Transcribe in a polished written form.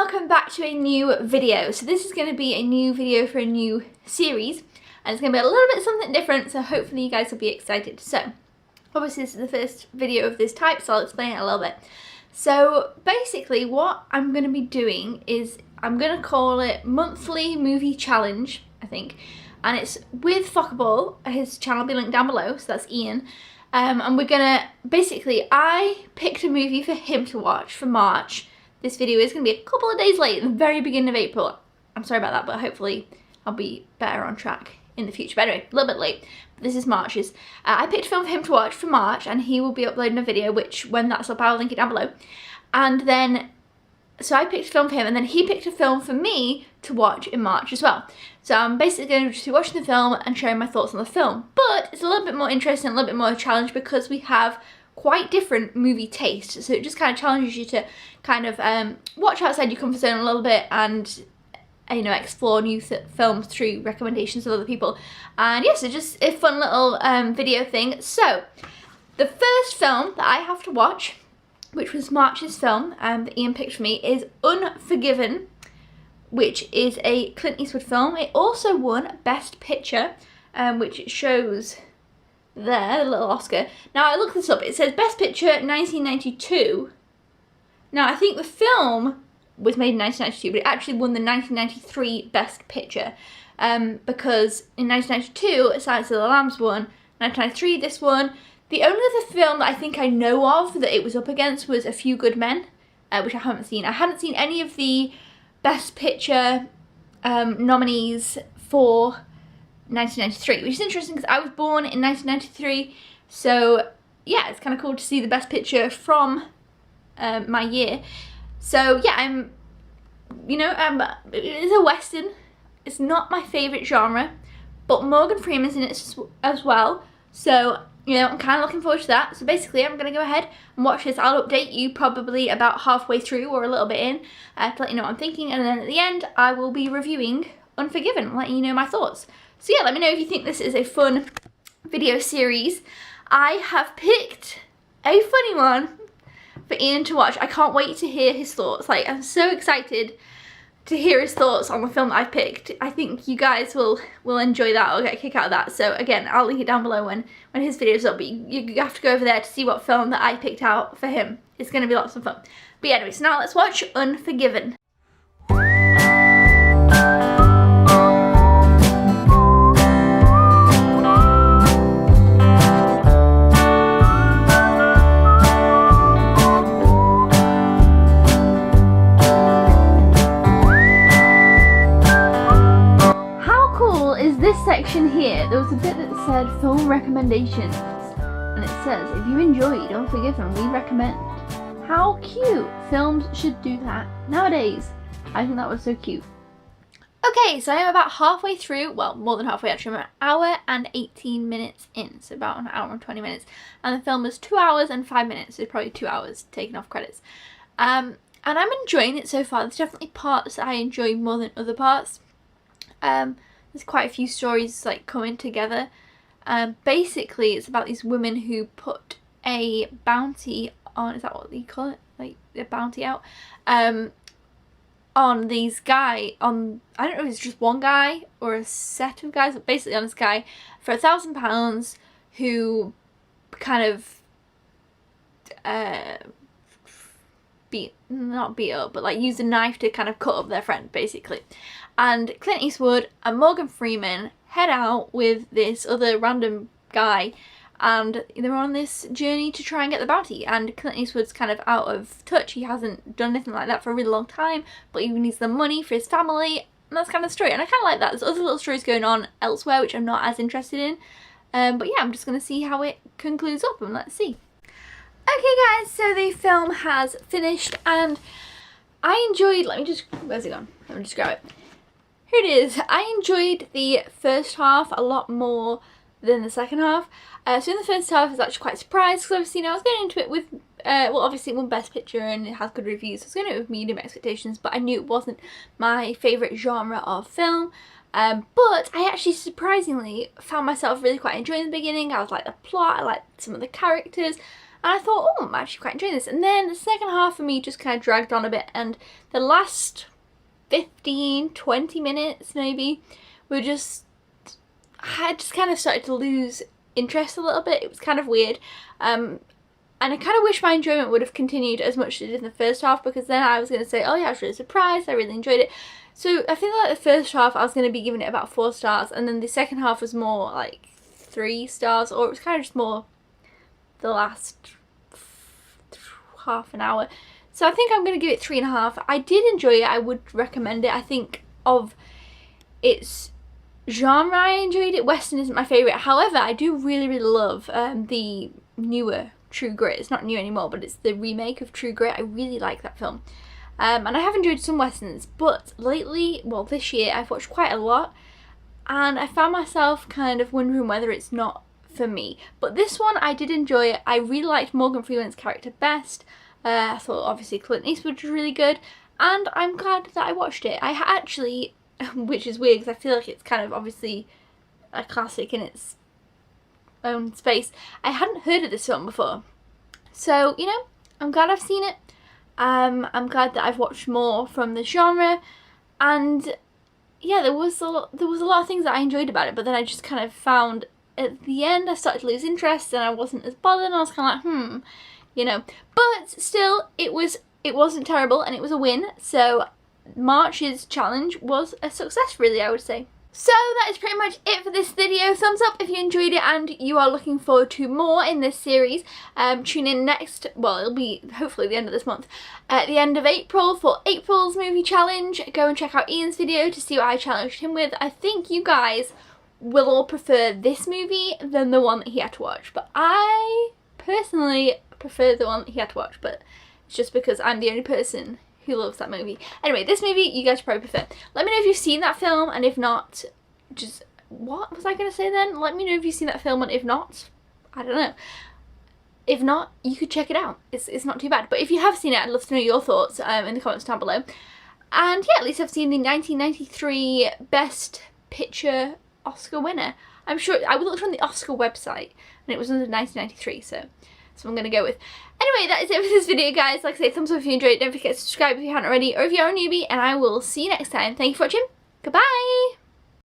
welcome back to a new video. So this is going to be a new video for a new series, and it's going to be a little bit something different, so hopefully you guys will be excited. So obviously this is the first video of this type, so I'll explain it a little bit. So basically what I'm going to be doing is I'm going to call it monthly movie challenge, I think, and it's with Forkerball. His channel will be linked down below, so that's Ian. And we're gonna, basically I picked a movie for him to watch for March. This video is going to be a couple of days late, the very beginning of April. I'm sorry about that, but hopefully I'll be better on track in the future. But anyway, a little bit late. This is March's. I picked a film for him to watch for March, and he will be uploading a video, which when that's up, I'll link it down below. And then, so I picked a film for him, and then he picked a film for me to watch in March as well. So I'm basically going to just be watching the film and sharing my thoughts on the film. But it's a little bit more interesting, a little bit more a challenge, because we have quite different movie tastes, so it just kind of challenges you to kind of watch outside your comfort zone a little bit and, you know, explore new films through recommendations of other people. And yes, yeah, so just a fun little video thing. So the first film that I have to watch, which was March's film that Ian picked for me, is Unforgiven, which is a Clint Eastwood film. It also won Best Picture, which it shows there, the little Oscar. Now I looked this up, it says Best Picture 1992. Now I think the film was made in 1992, but it actually won the 1993 Best Picture, because in 1992 Silence of the Lambs won, 1993 this one. The only other film that I think I know of that it was up against was A Few Good Men, which I haven't seen. I hadn't seen any of the Best Picture nominees for 1993, which is interesting because I was born in 1993, so yeah, it's kind of cool to see the Best Picture from my year. So yeah, it's a Western. It's not my favourite genre, but Morgan Freeman's in it as well, so you know, I'm kind of looking forward to that. So basically I'm going to go ahead and watch this. I'll update you probably about halfway through or a little bit in to let you know what I'm thinking, and then at the end I will be reviewing Unforgiven, letting you know my thoughts. So yeah, let me know if you think this is a fun video series. I have picked a funny one for Ian to watch. I can't wait to hear his thoughts. Like, I'm so excited to hear his thoughts on the film that I've picked. I think you guys will enjoy that or get a kick out of that. So again, I'll link it down below when his video's up. But you have to go over there to see what film that I picked out for him. It's going to be lots of fun. But yeah, anyway, so now let's watch Unforgiven. This section here, there was a bit that said film recommendations, and it says, if you enjoyed Unforgiven, we recommend. How cute! Films should do that nowadays. I think that was so cute. Okay, so I am about halfway through, well, more than halfway actually. I'm an hour and 18 minutes in, so about an hour and 20 minutes. And the film was 2 hours and 5 minutes, so probably 2 hours taken off credits. And I'm enjoying it so far. There's definitely parts that I enjoy more than other parts. There's quite a few stories like coming together. Basically it's about these women who put a bounty on, is that what they call it? Like a bounty out? On these I don't know if it's just one guy or a set of guys, but basically on this guy for £1,000 who kind of not beat up, but like used a knife to kind of cut up their friend basically. And Clint Eastwood and Morgan Freeman head out with this other random guy, and they're on this journey to try and get the bounty. And Clint Eastwood's kind of out of touch. He hasn't done anything like that for a really long time, but he needs the money for his family, and that's kind of the story. And I kind of like that. There's other little stories going on elsewhere which I'm not as interested in, but yeah, I'm just going to see how it concludes up, and let's see. Okay guys, so the film has finished, and I enjoyed, where's it gone? Let me just grab it. Here it is. I enjoyed the first half a lot more than the second half. So in the first half I was actually quite surprised, because obviously, you know, I was going into it with, well obviously it won Best Picture and it has good reviews, so I was going into it with medium expectations, but I knew it wasn't my favourite genre of film. But I actually surprisingly found myself really quite enjoying the beginning. I was like the plot, I liked some of the characters, and I thought, oh, I'm actually quite enjoying this. And then the second half for me just kind of dragged on a bit, and the last 15-20 minutes maybe were just, I just kind of started to lose interest a little bit. It was kind of weird, and I kind of wish my enjoyment would have continued as much as it did in the first half, because then I was going to say, oh yeah, I was really surprised, I really enjoyed it. So I feel like the first half I was going to be giving it about 4 stars, and then the second half was more like 3 stars, or it was kind of just more the last half an hour. So I think I'm going to give it 3.5. I did enjoy it, I would recommend it. I think of its genre I enjoyed it. Western isn't my favourite, however I do really love the newer True Grit. It's not new anymore, but it's the remake of True Grit. I really like that film. And I have enjoyed some westerns, but lately, well this year, I've watched quite a lot, and I found myself kind of wondering whether it's not for me. But this one I did enjoy it. I really liked Morgan Freeman's character best. I thought obviously Clint Eastwood was really good, and I'm glad that I watched it. I actually, which is weird because I feel like it's kind of obviously a classic in its own space, I hadn't heard of this film before. So, you know, I'm glad I've seen it. I'm glad that I've watched more from the genre, and yeah, there was a lot of things that I enjoyed about it, but then I just kind of found at the end I started to lose interest, and I wasn't as bothered, and I was kind of like, you know. But still, it wasn't terrible, and it was a win, so March's challenge was a success, really, I would say. So that is pretty much it for this video. Thumbs up if you enjoyed it and you are looking forward to more in this series. Tune in next, well, it'll be hopefully the end of this month, at the end of April for April's movie challenge. Go and check out Ian's video to see what I challenged him with. I think you guys will all prefer this movie than the one that he had to watch, but I personally prefer the one that he had to watch, but it's just because I'm the only person who loves that movie. Anyway, this movie you guys probably prefer. Let me know if you've seen that film, and if not, just, what was I going to say then? Let me know if you've seen that film, and if not, I don't know. If not, you could check it out. It's not too bad. But if you have seen it, I'd love to know your thoughts in the comments down below. And yeah, at least I've seen the 1993 Best Picture Oscar winner. I'm sure, I looked on the Oscar website, and it was under 1993, so I'm going to go with. Anyway, that is it for this video, guys. Like I say, thumbs up if you enjoyed it. Don't forget to subscribe if you haven't already, or if you're a newbie, and I will see you next time. Thank you for watching. Goodbye!